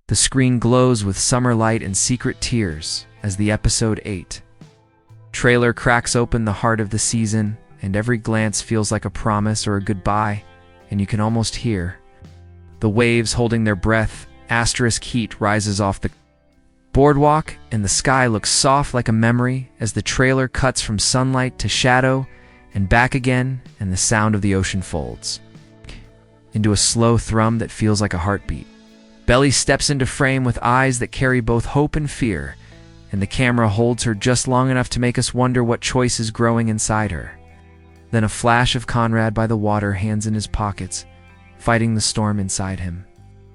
The screen glows with summer light and secret tears as the episode 8 trailer cracks open the heart of the season, and every glance feels like a promise or a goodbye, and you can almost hear the waves holding their breath. Asterisk heat rises off the boardwalk, and the sky looks soft like a memory as the trailer cuts from sunlight to shadow and back again, and the sound of the ocean folds into a slow thrum that feels like a heartbeat. Belly steps into frame with eyes that carry both hope and fear, and the camera holds her just long enough to make us wonder what choice is growing inside her. Then a flash of Conrad by the water, hands in his pockets, fighting the storm inside him.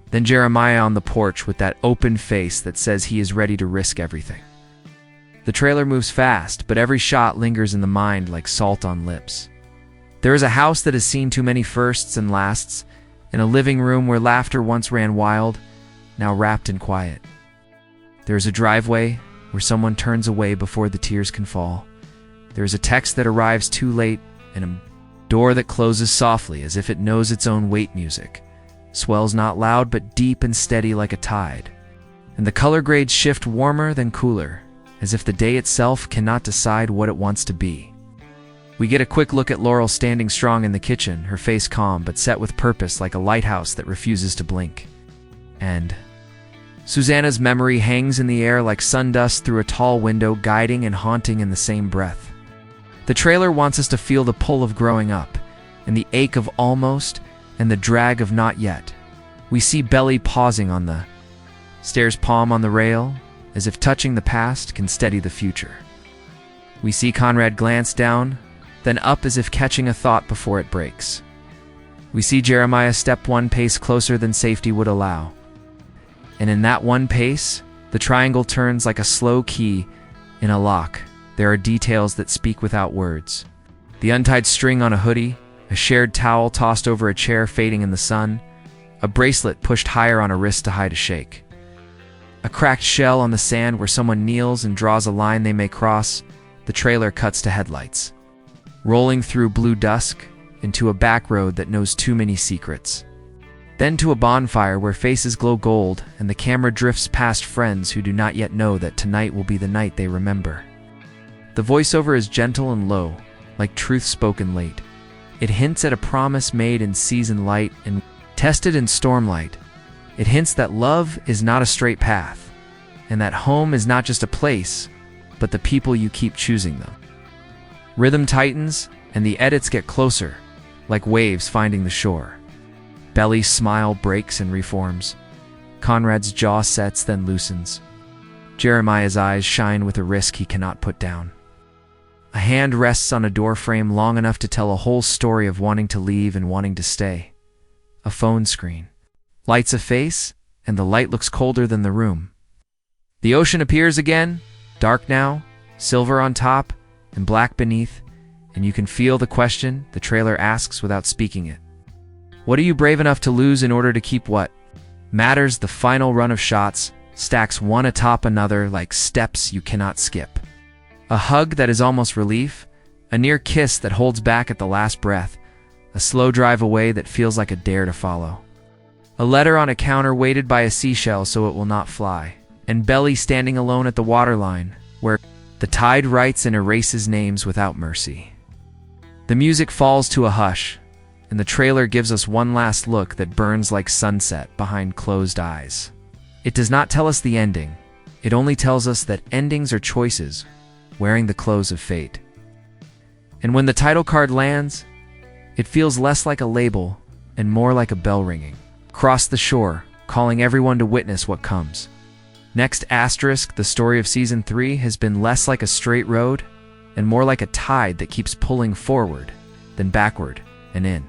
Then Jeremiah on the porch with that open face that says he is ready to risk everything. The trailer moves fast, but every shot lingers in the mind like salt on lips. There is a house that has seen too many firsts and lasts, in a living room where laughter once ran wild, now wrapped in quiet. There is a driveway where someone turns away before the tears can fall. There is a text that arrives too late, and a door that closes softly as if it knows its own wait music. Swells not loud but deep and steady like a tide. And the color grades shift warmer than cooler, as if the day itself cannot decide what it wants to be. We get a quick look at Laurel standing strong in the kitchen, her face calm but set with purpose like a lighthouse that refuses to blink. And Susanna's memory hangs in the air like sundust through a tall window, guiding and haunting in the same breath. The trailer wants us to feel the pull of growing up, and the ache of almost, and the drag of not yet. We see Belly pausing on the stairs, palm on the rail, as if touching the past can steady the future. We see Conrad glance down, then up as if catching a thought before it breaks. We see Jeremiah step one pace closer than safety would allow. And in that one pace, the triangle turns like a slow key in a lock. There are details that speak without words. The untied string on a hoodie, a shared towel tossed over a chair fading in the sun, a bracelet pushed higher on a wrist to hide a shake. A cracked shell on the sand where someone kneels and draws a line they may cross. The trailer cuts to headlights, rolling through blue dusk into a back road that knows too many secrets. Then to a bonfire where faces glow gold, and the camera drifts past friends who do not yet know that tonight will be the night they remember. The voiceover is gentle and low, like truth spoken late. It hints at a promise made in season light and tested in stormlight. It hints that love is not a straight path, and that home is not just a place, but the people you keep choosing them. Rhythm tightens, and the edits get closer, like waves finding the shore. Belly's smile breaks and reforms. Conrad's jaw sets, then loosens. Jeremiah's eyes shine with a risk he cannot put down. A hand rests on a door frame long enough to tell a whole story of wanting to leave and wanting to stay. A phone screen lights a face, and the light looks colder than the room. The ocean appears again, dark now, silver on top and black beneath, and you can feel the question the trailer asks without speaking it. What are you brave enough to lose in order to keep what matters? The final run of shots stacks one atop another like steps you cannot skip. A hug that is almost relief, a near kiss that holds back at the last breath, a slow drive away that feels like a dare to follow. A letter on a counter weighted by a seashell so it will not fly, and Belly standing alone at the waterline, where the tide writes and erases names without mercy. The music falls to a hush, and the trailer gives us one last look that burns like sunset behind closed eyes. It does not tell us the ending, it only tells us that endings are choices, wearing the clothes of fate. And when the title card lands, it feels less like a label and more like a bell ringing across the shore, calling everyone to witness what comes. Next asterisk, the story of Season 3 has been less like a straight road and more like a tide that keeps pulling forward, then backward and in.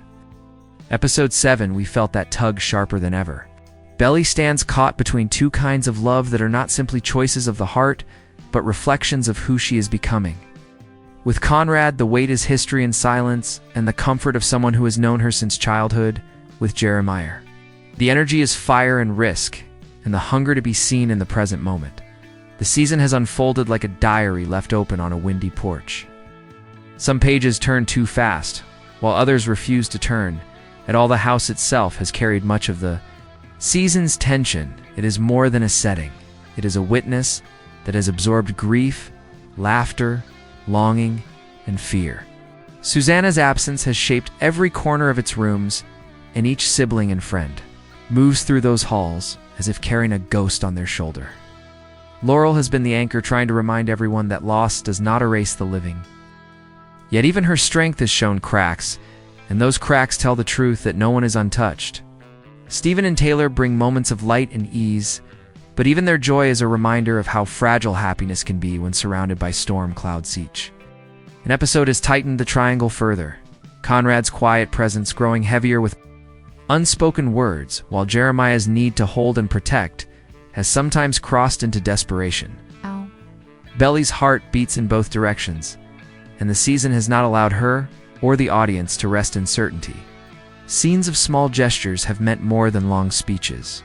Episode 7, we felt that tug sharper than ever. Belly stands caught between two kinds of love that are not simply choices of the heart, but reflections of who she is becoming. With Conrad, the weight is history and silence, and the comfort of someone who has known her since childhood. With Jeremiah, the energy is fire and risk, and the hunger to be seen in the present moment. The season has unfolded like a diary left open on a windy porch. Some pages turn too fast, while others refuse to turn, and all the house itself has carried much of the Season's tension, it is more than a setting. It is a witness that has absorbed grief, laughter, longing, and fear. Susanna's absence has shaped every corner of its rooms, and each sibling and friend moves through those halls as if carrying a ghost on their shoulder. Laurel has been the anchor, trying to remind everyone that loss does not erase the living. Yet even her strength has shown cracks, and those cracks tell the truth that no one is untouched. Stephen and Taylor bring moments of light and ease, but even their joy is a reminder of how fragile happiness can be when surrounded by storm clouds each. An episode has tightened the triangle further, Conrad's quiet presence growing heavier with unspoken words, while Jeremiah's need to hold and protect has sometimes crossed into desperation. Ow. Belly's heart beats in both directions, and the season has not allowed her or the audience to rest in certainty. Scenes of small gestures have meant more than long speeches.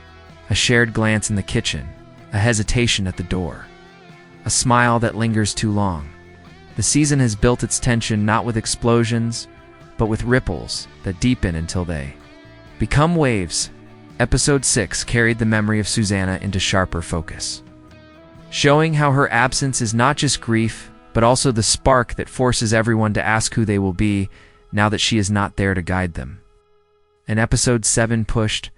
A shared glance in the kitchen, a hesitation at the door, a smile that lingers too long. The season has built its tension not with explosions, but with ripples that deepen until they become waves. Episode 6 carried the memory of Susanna into sharper focus, showing how her absence is not just grief, but also the spark that forces everyone to ask who they will be now that she is not there to guide them. And Episode 7 pushed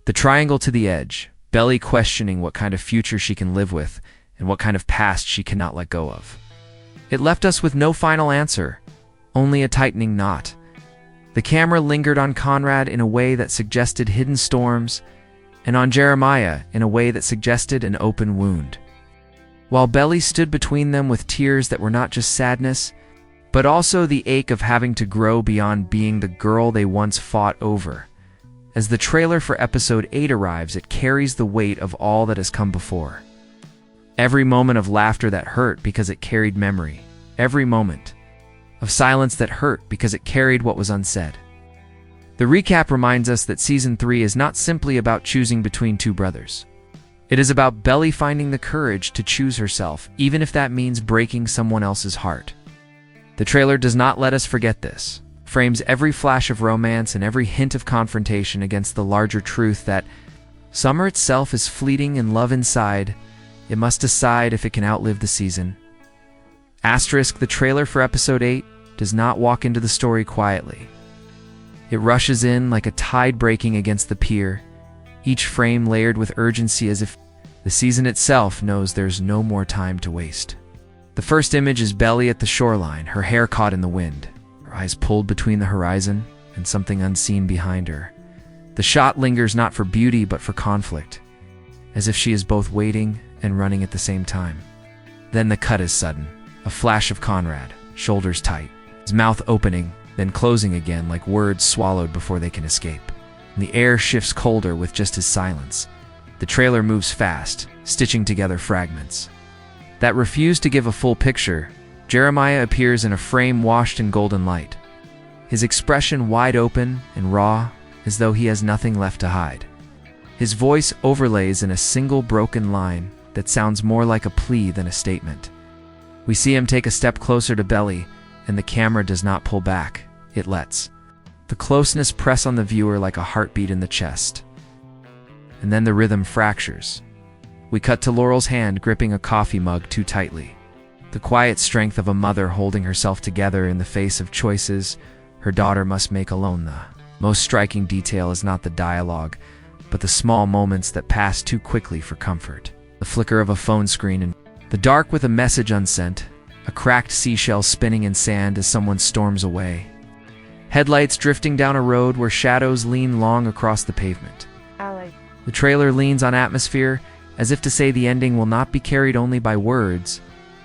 the triangle to the edge, Belly questioning what kind of future she can live with and what kind of past she cannot let go of. It left us with no final answer, only a tightening knot. The camera lingered on Conrad in a way that suggested hidden storms, and on Jeremiah in a way that suggested an open wound. While Belly stood between them with tears that were not just sadness, but also the ache of having to grow beyond being the girl they once fought over. As the trailer for Episode 8 arrives, it carries the weight of all that has come before. Every moment of laughter that hurt because it carried memory. Every moment of silence that hurt because it carried what was unsaid. The recap reminds us that Season 3 is not simply about choosing between two brothers. It is about Belly finding the courage to choose herself, even if that means breaking someone else's heart. The trailer does not let us forget this. Frames every flash of romance and every hint of confrontation against the larger truth that summer itself is fleeting and love inside, it must decide if it can outlive the season. Asterisk, the trailer for Episode 8 does not walk into the story quietly. It rushes in like a tide breaking against the pier, each frame layered with urgency as if the season itself knows there's no more time to waste. The first image is Belly at the shoreline, her hair caught in the wind, her eyes pulled between the horizon and something unseen behind her. The shot lingers not for beauty but for conflict, as if she is both waiting and running at the same time. Then the cut is sudden, a flash of Conrad, shoulders tight, his mouth opening, then closing again like words swallowed before they can escape. And the air shifts colder with just his silence. The trailer moves fast, stitching together fragments that refuse to give a full picture. Jeremiah appears in a frame washed in golden light, his expression wide open and raw, as though he has nothing left to hide. His voice overlays in a single broken line that sounds more like a plea than a statement. We see him take a step closer to Belly, and the camera does not pull back. It lets the closeness press on the viewer like a heartbeat in the chest. And then the rhythm fractures. We cut to Laurel's hand gripping a coffee mug too tightly. The quiet strength of a mother holding herself together in the face of choices her daughter must make alone. The most striking detail is not the dialogue, but the small moments that pass too quickly for comfort. The flicker of a phone screen in the dark with a message unsent, a cracked seashell spinning in sand as someone storms away. Headlights drifting down a road where shadows lean long across the pavement. The trailer leans on atmosphere, as if to say the ending will not be carried only by words,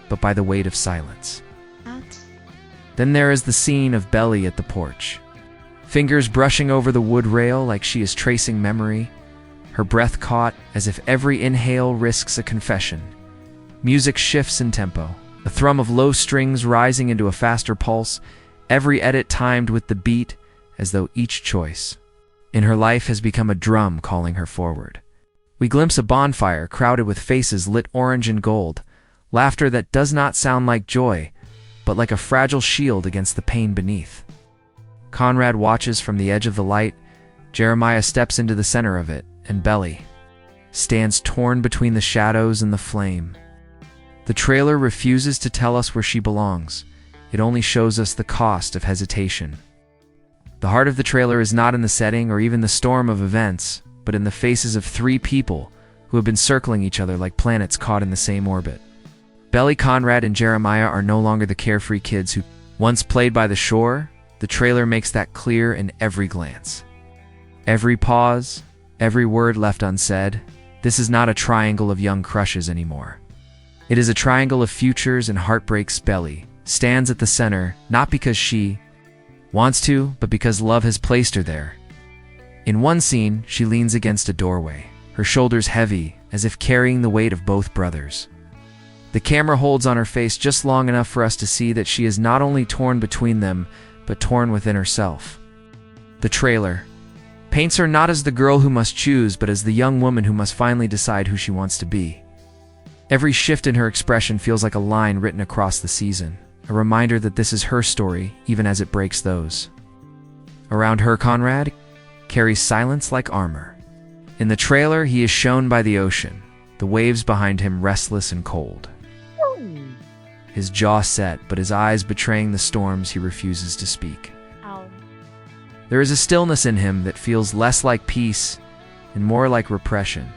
but by the weight of silence. Then there is the scene of Belly at the porch. Fingers brushing over the wood rail like she is tracing memory, her breath caught as if every inhale risks a confession. Music shifts in tempo, the thrum of low strings rising into a faster pulse, every edit timed with the beat, as though each choice in her life has become a drum calling her forward. We glimpse a bonfire crowded with faces lit orange and gold, laughter that does not sound like joy, but like a fragile shield against the pain beneath. Conrad watches from the edge of the light. Jeremiah steps into the center of it, and Belly stands torn between the shadows and the flame. The trailer refuses to tell us where she belongs. It only shows us the cost of hesitation. The heart of the trailer is not in the setting or even the storm of events, but in the faces of three people who have been circling each other like planets caught in the same orbit. Belly, Conrad, and Jeremiah are no longer the carefree kids who once played by the shore. The trailer makes that clear in every glance. Every pause, every word left unsaid. This is not a triangle of young crushes anymore. It is a triangle of futures and heartbreaks. Belly stands at the center, not because she wants to, but because love has placed her there. In one scene, she leans against a doorway, her shoulders heavy, as if carrying the weight of both brothers. The camera holds on her face just long enough for us to see that she is not only torn between them, but torn within herself. The trailer paints her not as the girl who must choose, but as the young woman who must finally decide who she wants to be. Every shift in her expression feels like a line written across the season, a reminder that this is her story, even as it breaks those around her. Conrad carries silence like armor. In the trailer, he is shown by the ocean, the waves behind him restless and cold. His jaw set, but his eyes betraying the storms. He refuses to speak. There is a stillness in him that feels less like peace and more like repression.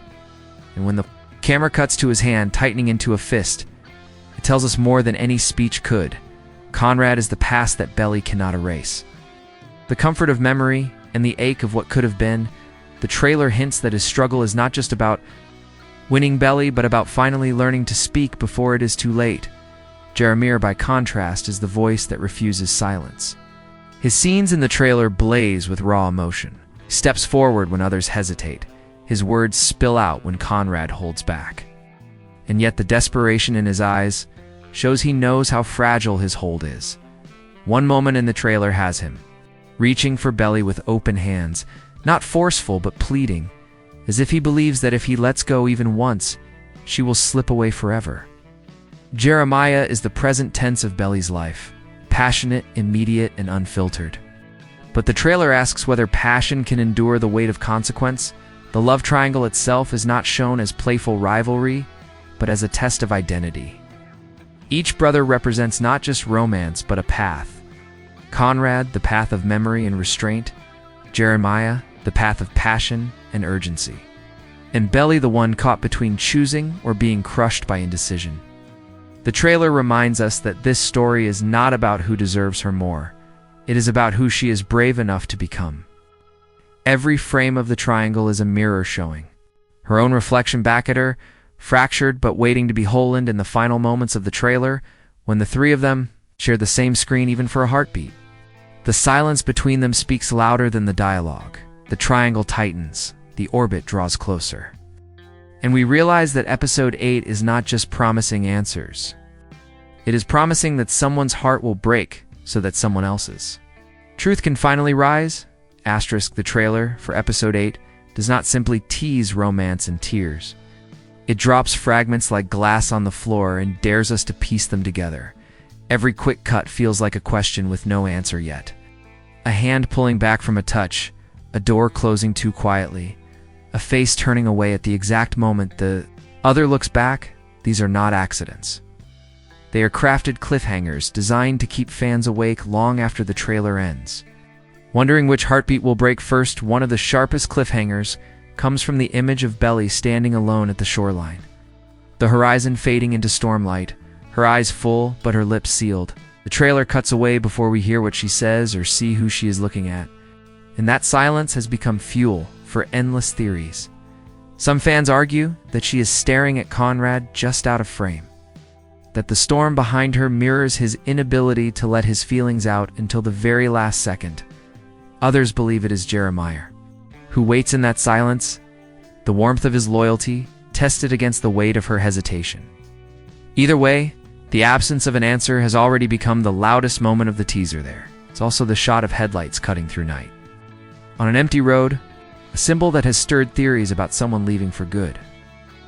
And when the camera cuts to his hand tightening into a fist, it tells us more than any speech could. Conrad is the past that Belly cannot erase. The comfort of memory and the ache of what could have been. The trailer hints that his struggle is not just about winning Belly, but about finally learning to speak before it is too late. Jeremiah, by contrast, is the voice that refuses silence. His scenes in the trailer blaze with raw emotion. He steps forward when others hesitate. His words spill out when Conrad holds back. And yet the desperation in his eyes shows he knows how fragile his hold is. One moment in the trailer has him reaching for Belly with open hands, not forceful but pleading, as if he believes that if he lets go even once, she will slip away forever. Jeremiah is the present tense of Belly's life, passionate, immediate, and unfiltered. But the trailer asks whether passion can endure the weight of consequence. The love triangle itself is not shown as playful rivalry, but as a test of identity. Each brother represents not just romance, but a path. Conrad, the path of memory and restraint. Jeremiah, the path of passion and urgency. And Belly, the one caught between choosing or being crushed by indecision. The trailer reminds us that this story is not about who deserves her more. It is about who she is brave enough to become. Every frame of the triangle is a mirror showing her own reflection back at her, fractured but waiting to be whole. In the final moments of the trailer, when the three of them share the same screen even for a heartbeat, the silence between them speaks louder than the dialogue. The triangle tightens, the orbit draws closer. And we realize that episode 8 is not just promising answers. It is promising that someone's heart will break so that someone else's truth can finally rise. The trailer for episode 8 does not simply tease romance and tears. It drops fragments like glass on the floor and dares us to piece them together. Every quick cut feels like a question with no answer yet. A hand pulling back from a touch, a door closing too quietly, a face turning away at the exact moment the other looks back. These are not accidents. They are crafted cliffhangers designed to keep fans awake long after the trailer ends, wondering which heartbeat will break first. One of the sharpest cliffhangers comes from the image of Belly standing alone at the shoreline. The horizon fading into stormlight, her eyes full but her lips sealed. The trailer cuts away before we hear what she says or see who she is looking at. And that silence has become fuel for endless theories. Some fans argue that she is staring at Conrad just out of frame, that the storm behind her mirrors his inability to let his feelings out until the very last second. Others believe it is Jeremiah, who waits in that silence, the warmth of his loyalty tested against the weight of her hesitation. Either way, the absence of an answer has already become the loudest moment of the teaser there. It's also the shot of headlights cutting through night. On an empty road, a symbol that has stirred theories about someone leaving for good.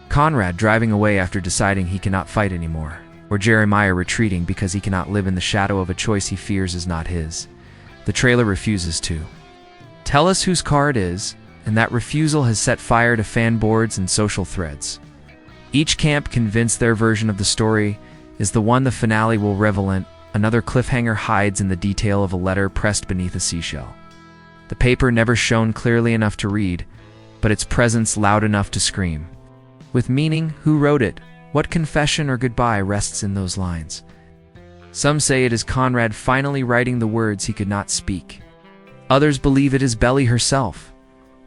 Conrad driving away after deciding he cannot fight anymore, or Jeremiah retreating because he cannot live in the shadow of a choice he fears is not his. The trailer refuses to tell us whose car it is, and that refusal has set fire to fan boards and social threads. Each camp convinced their version of the story is the one the finale will revel in. Another cliffhanger hides in the detail of a letter pressed beneath a seashell. The paper never shone clearly enough to read, but its presence loud enough to scream. With meaning, who wrote it? What confession or goodbye rests in those lines? Some say it is Conrad finally writing the words he could not speak. Others believe it is Belly herself,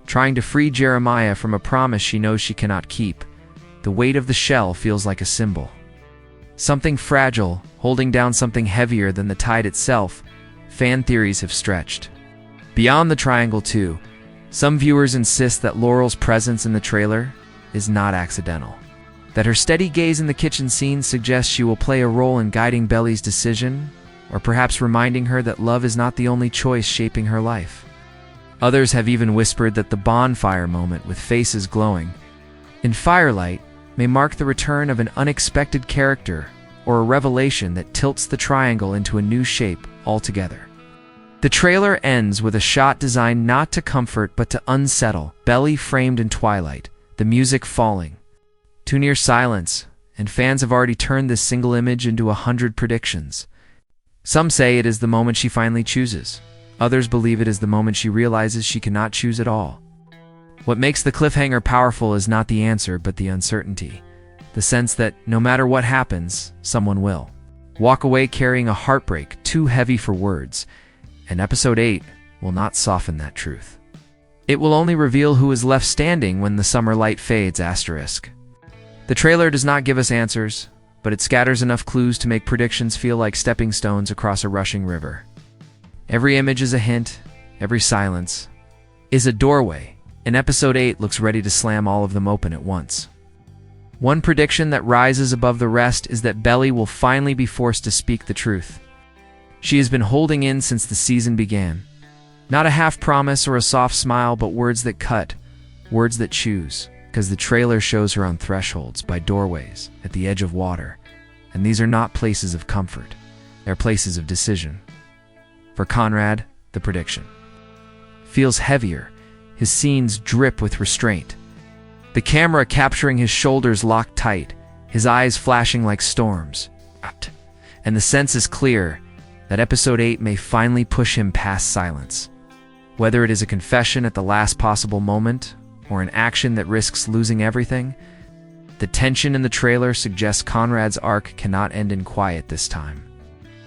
trying to free Jeremiah from a promise she knows she cannot keep. The weight of the shell feels like a symbol. Something fragile, holding down something heavier than the tide itself. Fan theories have stretched beyond the triangle too. Some viewers insist that Laurel's presence in the trailer is not accidental, that her steady gaze in the kitchen scene suggests she will play a role in guiding Belly's decision, or perhaps reminding her that love is not the only choice shaping her life. Others have even whispered that the bonfire moment with faces glowing in firelight may mark the return of an unexpected character or a revelation that tilts the triangle into a new shape altogether. The trailer ends with a shot designed not to comfort but to unsettle. Belly framed in twilight, the music falling to near silence, and fans have already turned this single image into 100 predictions. Some say it is the moment she finally chooses. Others believe it is the moment she realizes she cannot choose at all. What makes the cliffhanger powerful is not the answer but the uncertainty. The sense that no matter what happens, someone will walk away carrying a heartbreak too heavy for words, and episode 8 will not soften that truth. It will only reveal who is left standing when the summer light fades. The trailer does not give us answers, but it scatters enough clues to make predictions feel like stepping stones across a rushing river. Every image is a hint, every silence is a doorway, and episode 8 looks ready to slam all of them open at once. One prediction that rises above the rest is that Belly will finally be forced to speak the truth. She has been holding in since the season began. Not a half promise or a soft smile, but words that cut, words that choose, because the trailer shows her on thresholds, by doorways, at the edge of water, and these are not places of comfort, they're places of decision. For Conrad, the prediction feels heavier. His scenes drip with restraint. The camera capturing his shoulders locked tight, his eyes flashing like storms. And the sense is clear that episode 8 may finally push him past silence. Whether it is a confession at the last possible moment, or an action that risks losing everything, the tension in the trailer suggests Conrad's arc cannot end in quiet this time.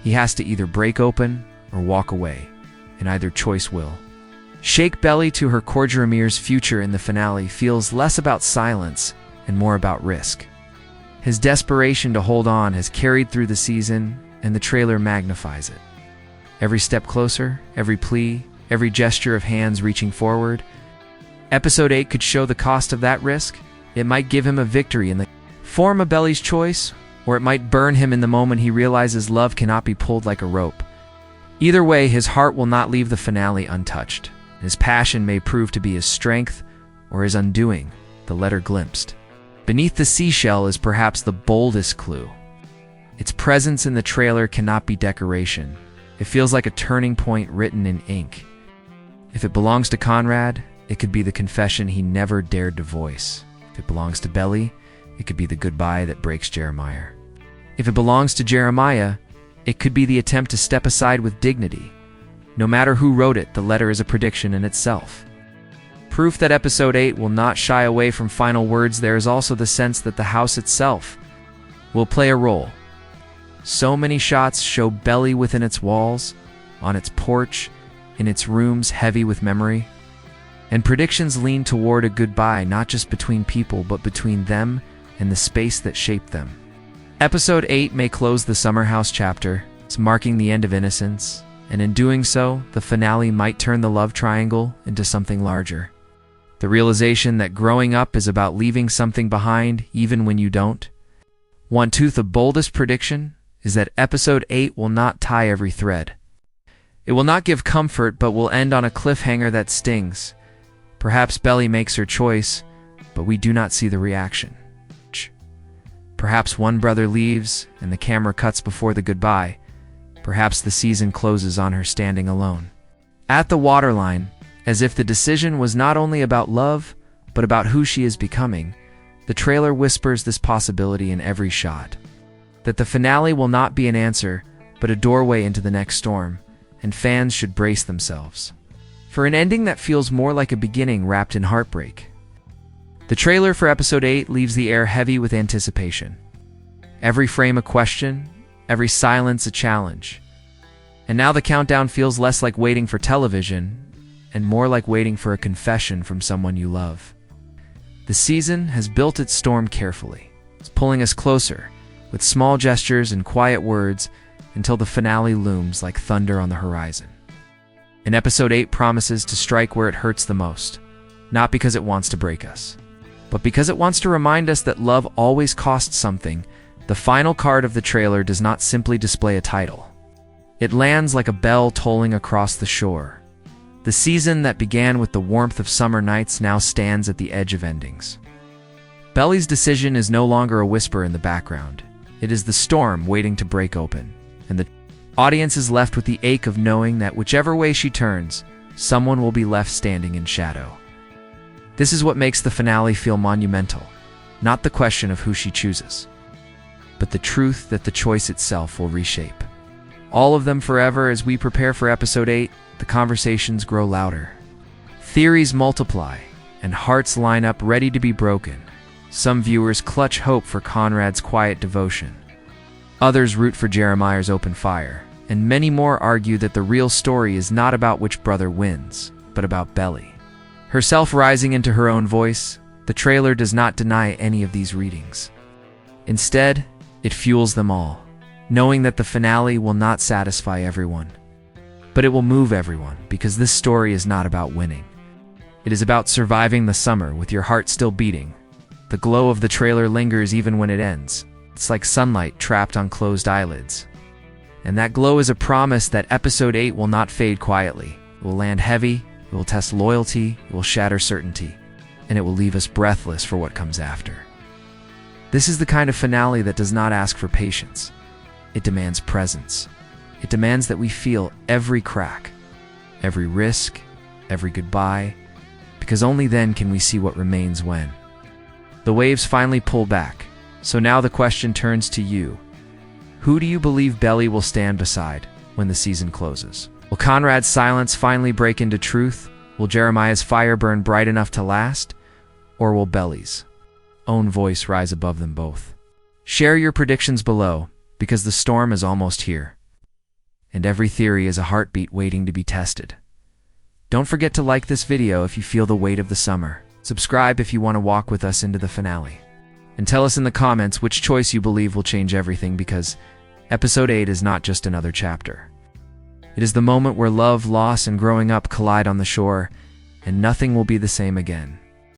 He has to either break open or walk away, and either choice will shake Belly to her. Jaramir's future in the finale feels less about silence and more about risk. His desperation to hold on has carried through the season, and the trailer magnifies it. Every step closer, every plea, every gesture of hands reaching forward. Episode 8 could show the cost of that risk. It might give him a victory in the form of Belly's choice, or it might burn him in the moment he realizes love cannot be pulled like a rope. Either way, his heart will not leave the finale untouched. His passion may prove to be his strength or his undoing, the letter glimpsed beneath the seashell is perhaps the boldest clue. Its presence in the trailer cannot be decoration. It feels like a turning point written in ink. If it belongs to Conrad, it could be the confession he never dared to voice. If it belongs to Belly, it could be the goodbye that breaks Jeremiah. If it belongs to Jeremiah, it could be the attempt to step aside with dignity. No matter who wrote it, the letter is a prediction in itself. Proof that episode 8 will not shy away from final words, there is also the sense that the house itself will play a role. So many shots show Belly within its walls, on its porch, in its rooms heavy with memory. And predictions lean toward a goodbye not just between people but between them and the space that shaped them. Episode 8 may close the summer house chapter, marking the end of innocence, and in doing so, the finale might turn the love triangle into something larger. The realization that growing up is about leaving something behind even when you don't. The boldest prediction is that episode 8 will not tie every thread. It will not give comfort but will end on a cliffhanger that stings. Perhaps Belly makes her choice, but we do not see the reaction. Perhaps one brother leaves and the camera cuts before the goodbye. Perhaps the season closes on her standing alone at the waterline, As if the decision was not only about love, but about who she is becoming, the trailer whispers this possibility in every shot. That the finale will not be an answer, but a doorway into the next storm, and fans should brace themselves for an ending that feels more like a beginning wrapped in heartbreak. The trailer for episode 8 leaves the air heavy with anticipation. Every frame a question, every silence a challenge. And now the countdown feels less like waiting for television, and more like waiting for a confession from someone you love. The season has built its storm carefully. It's pulling us closer, with small gestures and quiet words, until the finale looms like thunder on the horizon. And episode 8 promises to strike where it hurts the most, not because it wants to break us, but because it wants to remind us that love always costs something. The final card of the trailer does not simply display a title. It lands like a bell tolling across the shore. The season that began with the warmth of summer nights now stands at the edge of endings. Belly's decision is no longer a whisper in the background. It is the storm waiting to break open, and the audience is left with the ache of knowing that whichever way she turns, someone will be left standing in shadow. This is what makes the finale feel monumental, not the question of who she chooses, but the truth that the choice itself will reshape all of them forever. As we prepare for episode 8, the conversations grow louder. Theories multiply, and hearts line up ready to be broken. Some viewers clutch hope for Conrad's quiet devotion. Others root for Jeremiah's open fire, and many more argue that the real story is not about which brother wins, but about Belly herself rising into her own voice. The trailer does not deny any of these readings. Instead, it fuels them all, knowing that the finale will not satisfy everyone, but it will move everyone, because this story is not about winning. It is about surviving the summer with your heart still beating. The glow of the trailer lingers even when it ends. It's like sunlight trapped on closed eyelids. And that glow is a promise that episode 8 will not fade quietly. It will land heavy, it will test loyalty, it will shatter certainty, and it will leave us breathless for what comes after. This is the kind of finale that does not ask for patience. It demands presence. It demands that we feel every crack, every risk, every goodbye, because only then can we see what remains when the waves finally pull back. So now the question turns to you. Who do you believe Belly will stand beside when the season closes? Will Conrad's silence finally break into truth? Will Jeremiah's fire burn bright enough to last? Or will Belly's own voice rise above them both? Share your predictions below, because the storm is almost here, and every theory is a heartbeat waiting to be tested. Don't forget to like this video if you feel the weight of the summer. Subscribe if you want to walk with us into the finale. And tell us in the comments which choice you believe will change everything, because episode 8 is not just another chapter. It is the moment where love, loss, and growing up collide on the shore, and nothing will be the same again.